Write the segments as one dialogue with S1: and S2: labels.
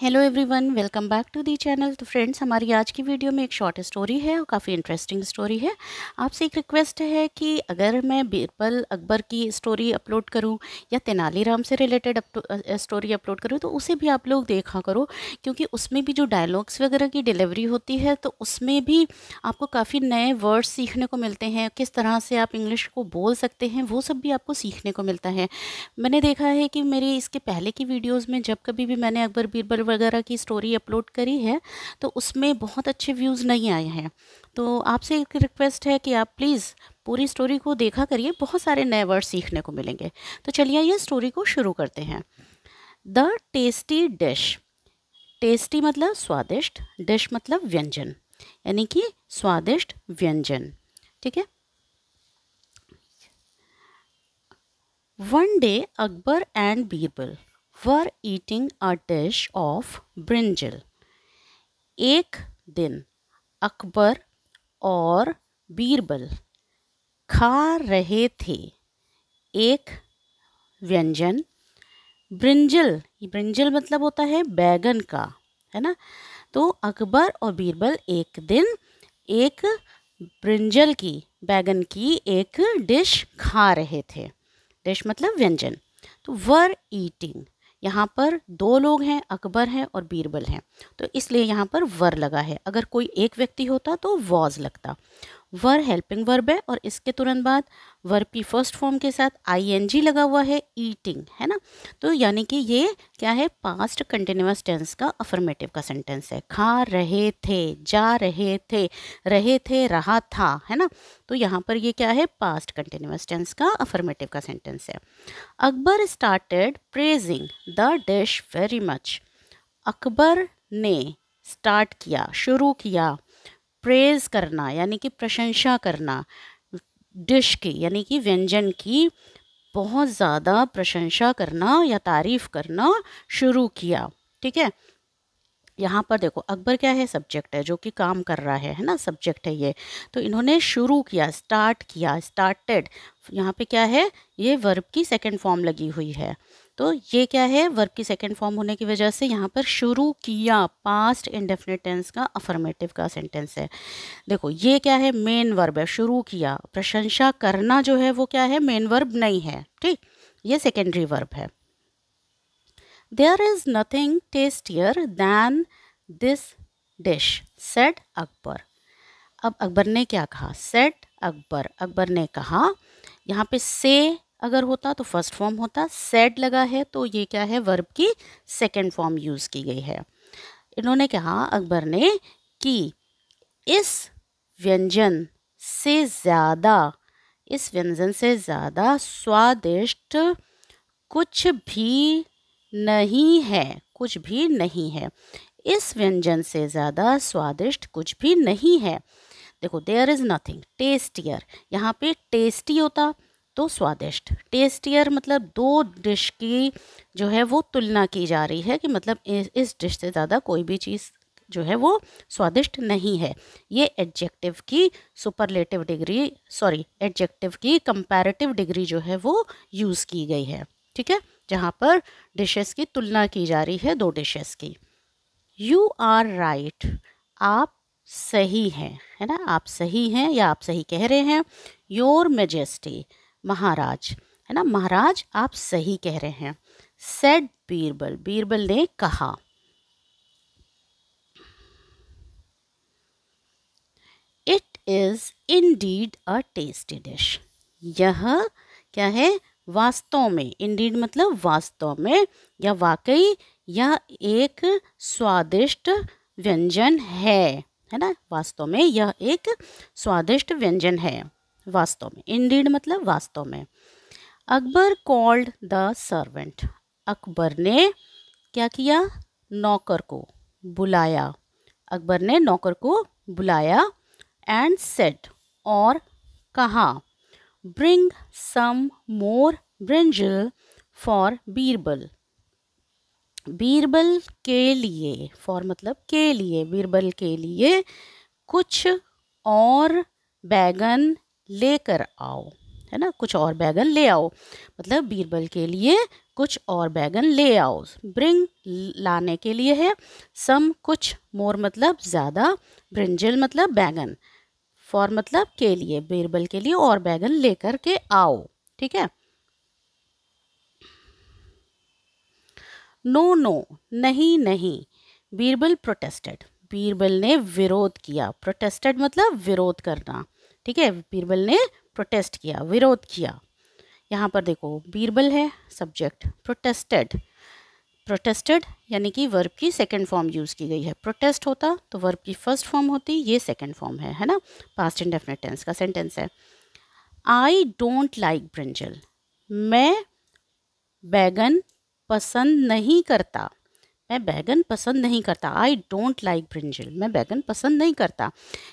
S1: Hello everyone, welcome back to the channel. तो friends, हमारी आज की वीडियो में एक शॉर्ट स्टोरी है और काफ़ी इंटरेस्टिंग स्टोरी है। आपसे एक रिक्वेस्ट है कि अगर मैं बीरबल अकबर की स्टोरी अपलोड करूं या तेनालीराम से रिलेटेड स्टोरी अपलोड करूं तो उसे भी आप लोग देखा करो, क्योंकि उसमें भी जो डायलॉग्स वगैरह की डिलीवरी होती है तो उसमें भी आपको काफ़ी नए वर्ड्स सीखने को मिलते हैं। किस तरह से आप इंग्लिश को बोल सकते हैं वो सब भी आपको सीखने को मिलता है। मैंने देखा है कि मेरी इसके पहले की वीडियोस में जब कभी भी मैंने अकबर बीरबल वगैरह की स्टोरी अपलोड करी है तो उसमें बहुत अच्छे व्यूज़ नहीं आए हैं। तो आपसे एक रिक्वेस्ट है कि आप प्लीज़ पूरी स्टोरी को देखा करिए, बहुत सारे नए वर्ड सीखने को मिलेंगे। तो चलिए ये स्टोरी को शुरू करते हैं। The tasty dish. टेस्टी मतलब स्वादिष्ट, डिश मतलब व्यंजन, यानी कि स्वादिष्ट व्यंजन। ठीक है। One day, Akbar and Birbal were eating a dish of brinjal. एक दिन अकबर और बीरबल खा रहे थे एक व्यंजन ब्रिंजल। ये ब्रिंजल मतलब होता है बैगन का, है ना। तो अकबर और बीरबल एक दिन एक ब्रिंजल की, बैगन की एक डिश खा रहे थे। डिश मतलब व्यंजन। तो वर ईटिंग, यहाँ पर दो लोग हैं, अकबर हैं और बीरबल हैं, तो इसलिए यहाँ पर वर लगा है। अगर कोई एक व्यक्ति होता तो वॉज लगता। वर हेल्पिंग वर्ब है और इसके तुरंत बाद वर्ब की फर्स्ट फॉर्म के साथ आईएनजी लगा हुआ है, ईटिंग, है ना। तो यानी कि ये क्या है, पास्ट कंटिन्यूअस टेंस का अफर्मेटिव का सेंटेंस है। खा रहे थे, जा रहे थे रहा था, है ना। तो यहाँ पर ये क्या है, पास्ट कंटिन्यूअस टेंस का अफर्मेटिव का सेंटेंस है। Akbar started praising the dish very much. Akbar ने स्टार्ट किया, शुरू किया, प्रेज करना यानी कि प्रशंसा करना, डिश की यानी कि व्यंजन की बहुत ज़्यादा प्रशंसा करना या तारीफ करना शुरू किया। ठीक है। यहाँ पर देखो अकबर क्या है, सब्जेक्ट है, जो कि काम कर रहा है ना, सब्जेक्ट है ये। तो इन्होंने शुरू किया, स्टार्ट किया, स्टार्टेड। यहाँ पे क्या है, ये वर्ब की सेकंड फॉर्म लगी हुई है। तो ये क्या है, वर्ब की सेकंड फॉर्म होने की वजह से यहाँ पर शुरू किया पास्ट इंडेफिनिट टेंस का अफर्मेटिव का सेंटेंस है। देखो ये क्या है, मेन वर्ब है, शुरू किया। प्रशंसा करना जो है वो क्या है, मेन वर्ब नहीं है, ठीक, ये सेकेंडरी वर्ब है। There is nothing tastier than this dish, said Akbar. अब अकबर ने क्या कहा, said अकबर, अकबर ने कहा। यहाँ पे से अगर होता तो फर्स्ट फॉर्म होता, said लगा है तो ये क्या है, वर्ब की सेकेंड फॉर्म यूज़ की गई है। इन्होंने कहा, अकबर ने, कि इस व्यंजन से ज़्यादा, इस व्यंजन से ज़्यादा स्वादिष्ट कुछ भी नहीं है, कुछ भी नहीं है। इस व्यंजन से ज़्यादा स्वादिष्ट कुछ भी नहीं है। देखो देयर इज़ नथिंग टेस्टियर, यहाँ पे टेस्टी होता तो स्वादिष्ट, टेस्टियर मतलब दो डिश की जो है वो तुलना की जा रही है कि मतलब इस डिश से ज़्यादा कोई भी चीज़ जो है वो स्वादिष्ट नहीं है। ये एडजेक्टिव की सुपरलेटिव डिग्री, सॉरी एडजेक्टिव की कंपैरेटिव डिग्री जो है वो यूज़ की गई है। ठीक है, जहाँ पर डिशेस की तुलना की जा रही है, दो डिशेस की। यू आर राइट, आप सही हैं, है ना, आप सही हैं या आप सही कह रहे हैं। योर मेजेस्टी, महाराज, है ना, महाराज आप सही कह रहे हैं। सेड बीरबल, बीरबल ने कहा। It is indeed a tasty dish, यह क्या है, वास्तव में, इंडीड मतलब वास्तव में या वाकई, यह एक स्वादिष्ट व्यंजन है ना, वास्तव में यह एक स्वादिष्ट व्यंजन है, वास्तव में, इंडीड मतलब वास्तव में। Akbar called the servant, Akbar ने क्या किया, नौकर को बुलाया, अकबर ने नौकर को बुलाया। एंड सेड, और कहा, bring some more brinjal for Birbal, Birbal के लिए, फॉर मतलब के लिए, बीरबल के लिए कुछ और बैगन लेकर आओ, है ना, कुछ और बैगन ले आओ, मतलब बीरबल के लिए कुछ और बैगन ले आओ। ब्रिंग लाने के लिए है, सम कुछ, मोर मतलब ज़्यादा, ब्रिंजल मतलब बैगन, फॉर मतलब के लिए, बीरबल के लिए और बैगन लेकर के आओ। ठीक है। नो नो नहीं नहीं, बीरबल प्रोटेस्टेड, बीरबल ने विरोध किया। प्रोटेस्टेड मतलब विरोध करना। ठीक है, बीरबल ने प्रोटेस्ट किया, विरोध किया। यहाँ पर देखो बीरबल है सब्जेक्ट, प्रोटेस्टेड, प्रोटेस्टेड यानी कि वर्ब की सेकंड फॉर्म यूज़ की गई है। प्रोटेस्ट होता तो वर्ब की फर्स्ट फॉर्म होती, ये सेकंड फॉर्म है ना, पास्ट इंडेफिनिट टेंस का सेंटेंस है। आई डोंट लाइक ब्रिंजल, मैं बैगन पसंद नहीं करता, मैं बैगन पसंद नहीं करता। आई डोंट लाइक ब्रिंजल, मैं बैगन पसंद नहीं करता।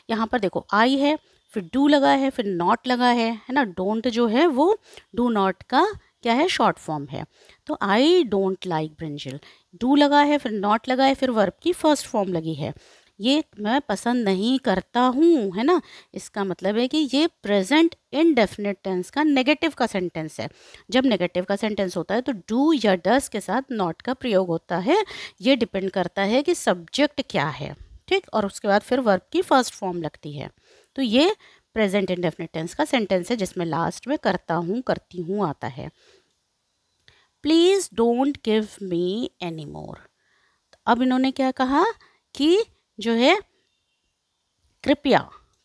S1: यहाँ पर देखो आई है, फिर डू लगा है, फिर नॉट लगा है ना। डोंट जो है वो डू नॉट का क्या है, शॉर्ट फॉर्म है। तो I don't like brinjal, do लगा है, फिर नॉट लगा है, फिर वर्ब की फर्स्ट फॉर्म लगी है। ये मैं पसंद नहीं करता हूँ, है ना। इसका मतलब है कि ये प्रेजेंट इनडेफिनिट टेंस का नेगेटिव का सेंटेंस है। जब नेगेटिव का सेंटेंस होता है तो डू या डस के साथ नॉट का प्रयोग होता है। ये डिपेंड करता है कि सब्जेक्ट क्या है, ठीक, और उसके बाद फिर वर्ब की फर्स्ट फॉर्म लगती है। तो ये प्रेजेंट इनडेफिनिट टेंस का सेंटेंस है जिसमें लास्ट में करता हूँ, करती हूँ आता है। Please don't give me any more. अब इन्होंने क्या कहा कि जो है कृपया,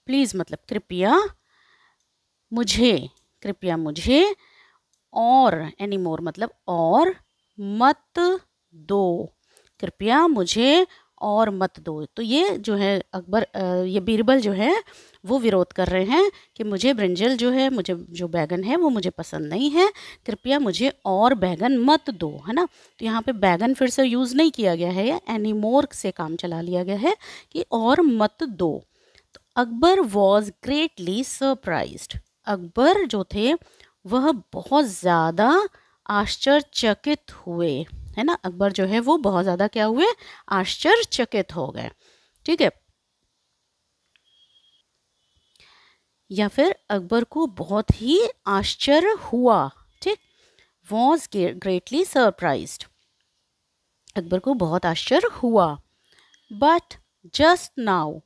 S1: प्लीज़ मतलब कृपया मुझे, कृपया मुझे, और एनी मोर मतलब और मत दो, कृपया मुझे और मत दो। तो ये जो है अकबर, ये बीरबल जो है वो विरोध कर रहे हैं कि मुझे ब्रिंजल जो है, मुझे जो बैगन है वो मुझे पसंद नहीं है, कृपया मुझे और बैगन मत दो, है ना। तो यहाँ पे बैगन फिर से यूज़ नहीं किया गया है, या एनी मोर से काम चला लिया गया है कि और मत दो। तो Akbar was greatly surprised, Akbar जो थे वह बहुत ज़्यादा आश्चर्यचकित हुए, है ना। अकबर जो है वो बहुत ज़्यादा क्या हुए, आश्चर्यचकित हो गए। ठीक है, या फिर अकबर को बहुत ही आश्चर्य हुआ। ठीक, वॉज ग्रेटली सरप्राइज्ड, अकबर को बहुत आश्चर्य हुआ। But just now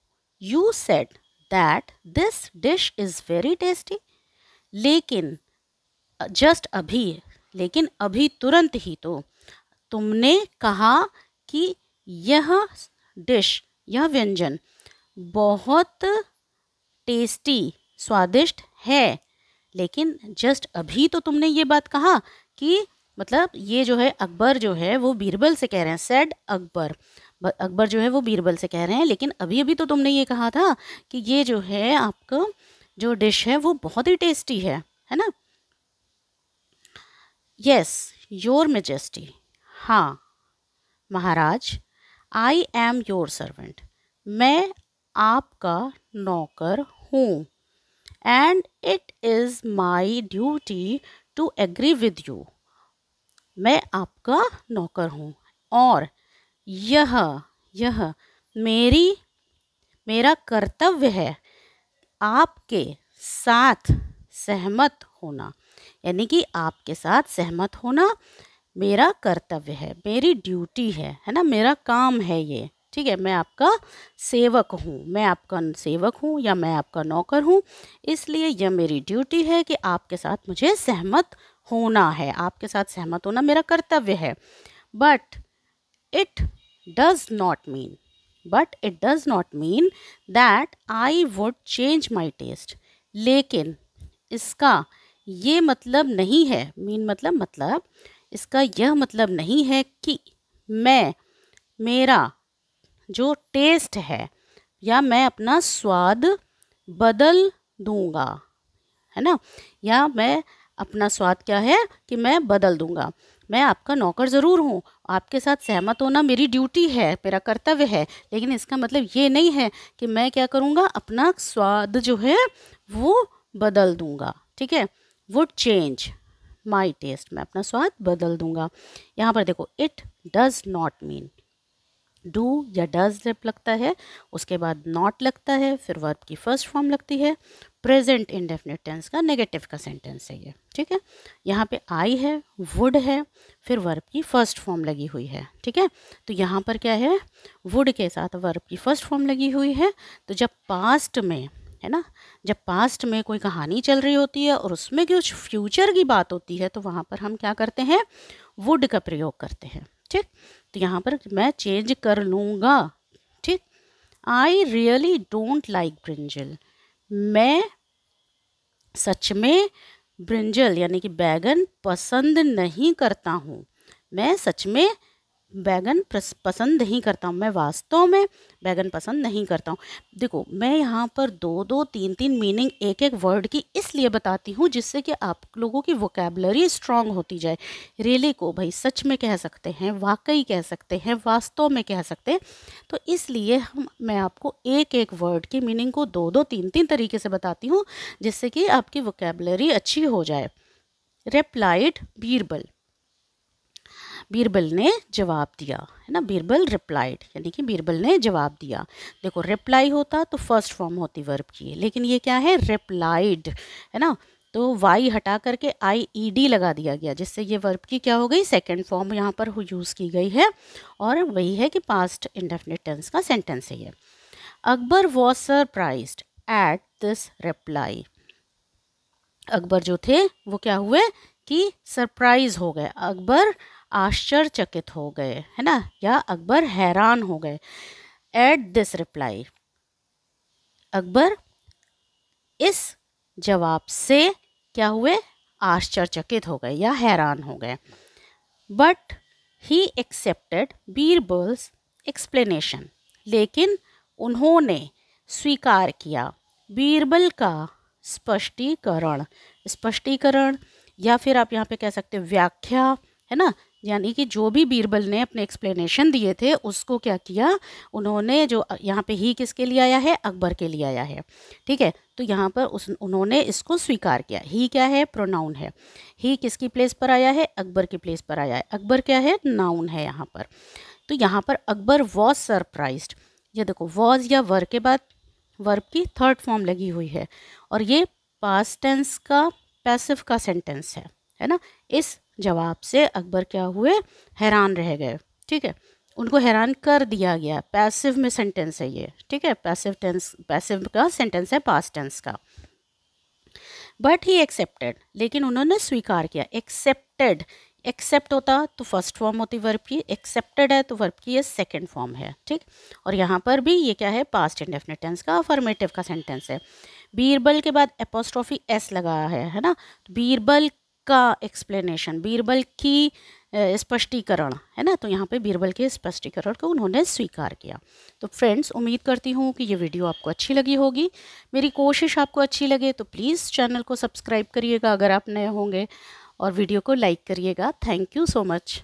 S1: you said that this dish is very tasty, लेकिन जस्ट अभी, लेकिन अभी तुरंत ही तो तुमने कहा कि यह डिश, यह व्यंजन बहुत टेस्टी, स्वादिष्ट है। लेकिन जस्ट अभी तो तुमने ये बात कहा कि, मतलब ये जो है अकबर जो है वो बीरबल से कह रहे हैं, सेड अकबर, अकबर जो है वो बीरबल से कह रहे हैं, लेकिन अभी अभी तो तुमने ये कहा था कि ये जो है आपका जो डिश है वो बहुत ही टेस्टी है ना। यस योर मेजेस्टी, हाँ महाराज, आई एम योर सर्वेंट, मैं आपका नौकर हूँ, and it is my duty to agree with you, मैं आपका नौकर हूँ और यह यह मेरा कर्तव्य है आपके साथ सहमत होना, यानी कि आपके साथ सहमत होना मेरा कर्तव्य है, मेरी ड्यूटी है ना, मेरा काम है ये। ठीक है, मैं आपका सेवक हूँ, मैं आपका सेवक हूँ या मैं आपका नौकर हूँ, इसलिए यह मेरी ड्यूटी है कि आपके साथ मुझे सहमत होना है, आपके साथ सहमत होना मेरा कर्तव्य है। But it does not mean, but it does not mean that I would change my taste, लेकिन इसका ये मतलब नहीं है, मीन मतलब इसका यह मतलब नहीं है कि मैं मेरा जो टेस्ट है या मैं अपना स्वाद बदल दूंगा, है ना, या मैं अपना स्वाद क्या है कि मैं बदल दूंगा। मैं आपका नौकर ज़रूर हूँ, आपके साथ सहमत होना मेरी ड्यूटी है, मेरा कर्तव्य है, लेकिन इसका मतलब ये नहीं है कि मैं क्या करूँगा, अपना स्वाद जो है वो बदल दूंगा। ठीक है, वुड चेंज माई टेस्ट, मैं अपना स्वाद बदल दूंगा। यहाँ पर देखो it does not mean, do या डज जब लगता है, उसके बाद नॉट लगता है, फिर वर्ब की फर्स्ट फॉर्म लगती है। प्रेजेंट इंडेफिनिट टेंस का नेगेटिव का सेंटेंस है ये, ठीक है। यहाँ पे आई है, वुड है, फिर वर्ब की फर्स्ट फॉर्म लगी हुई है, ठीक है। तो यहाँ पर क्या है, वुड के साथ वर्ब की फर्स्ट फॉर्म लगी हुई है। तो जब पास्ट में, है ना, जब पास्ट में कोई कहानी चल रही होती है और उसमें कुछ फ्यूचर की बात होती है, तो वहाँ पर हम क्या करते हैं, वुड का प्रयोग करते हैं, ठीक। तो यहाँ पर मैं चेंज कर लूँगा, ठीक। I really don't like brinjal, मैं सच में ब्रिंजल यानी कि बैगन पसंद नहीं करता हूँ। मैं सच में बैगन पसंद नहीं करता हूँ, मैं वास्तव में बैगन पसंद नहीं करता हूँ। देखो मैं यहाँ पर दो दो तीन तीन मीनिंग एक एक वर्ड की इसलिए बताती हूँ जिससे कि आप लोगों की वोकैबुलरी स्ट्रांग होती जाए। रियली को भाई सच में कह सकते हैं, वाकई कह सकते हैं, वास्तव में कह सकते हैं। तो इसलिए मैं आपको एक एक वर्ड की मीनिंग को दो दो तीन तीन तरीके से बताती हूँ जिससे कि आपकी वोकैबुलरी अच्छी हो जाए। रिप्लाइड बीरबल, बीरबल ने जवाब दिया, है ना। बीरबल रिप्लाइड यानी कि बीरबल ने जवाब दिया। देखो रिप्लाई होता तो फर्स्ट फॉर्म होती वर्ब की, लेकिन ये क्या है, रिप्लाइड, है ना। तो वाई हटा करके आई ई डी लगा दिया गया, जिससे ये वर्ब की क्या हो गई, सेकंड फॉर्म यहाँ पर यूज़ की गई है। और वही है कि पास्ट इंडेफिनिट टेंस का सेंटेंस है ये। Akbar was surprised at this reply, Akbar जो थे वो क्या हुए कि सरप्राइज हो गए, अकबर आश्चर्यचकित हो गए, है ना, या अकबर हैरान हो गए। एट दिस रिप्लाई, अकबर इस जवाब से क्या हुए, आश्चर्यचकित हो गए या हैरान हो गए। But he accepted Birbal's explanation, लेकिन उन्होंने स्वीकार किया बीरबल का स्पष्टीकरण, स्पष्टीकरण या फिर आप यहाँ पे कह सकते हैं व्याख्या, है ना। यानी कि जो भी बीरबल ने अपने एक्सप्लेनेशन दिए थे उसको क्या किया उन्होंने, जो यहाँ पे ही किसके लिए आया है, अकबर के लिए आया है, ठीक है। तो यहाँ पर उन्होंने इसको स्वीकार किया। ही क्या है, प्रोनाउन है। ही किसकी प्लेस पर आया है, अकबर की प्लेस पर आया है। अकबर क्या है, नाउन है यहाँ पर। तो यहाँ पर अकबर वॉज सरप्राइज्ड, ये देखो वॉज या वर के बाद वर्ब की थर्ड फॉर्म लगी हुई है और ये पास्ट टेंस का पैसिव का सेंटेंस है ना। इस जवाब से अकबर क्या हुए, हैरान रह गए, ठीक है। उनको हैरान कर दिया गया, पैसिव में सेंटेंस है ये, ठीक है। पैसिव टेंस, पैसिव का सेंटेंस है पास्ट टेंस का। बट ही एक्सेप्टेड, लेकिन उन्होंने स्वीकार किया। एक्सेप्टेड, एक्सेप्ट होता तो फर्स्ट फॉर्म होती वर्ब की, एक्सेप्टेड है तो वर्ब की ये सेकंड फॉर्म है, ठीक। और यहाँ पर भी ये क्या है, पास्ट इंडेफिनिट टेंस का अफर्मेटिव का सेंटेंस है। बीरबल के बाद एपोस्ट्रोफी एस लगा है ना। तो बीरबल का एक्सप्लेनेशन, बीरबल की स्पष्टीकरण, है ना। तो यहाँ पे बीरबल के स्पष्टीकरण को उन्होंने स्वीकार किया। तो फ्रेंड्स उम्मीद करती हूँ कि ये वीडियो आपको अच्छी लगी होगी। मेरी कोशिश आपको अच्छी लगे तो प्लीज़ चैनल को सब्सक्राइब करिएगा अगर आप नए होंगे, और वीडियो को लाइक करिएगा। Thank you so much.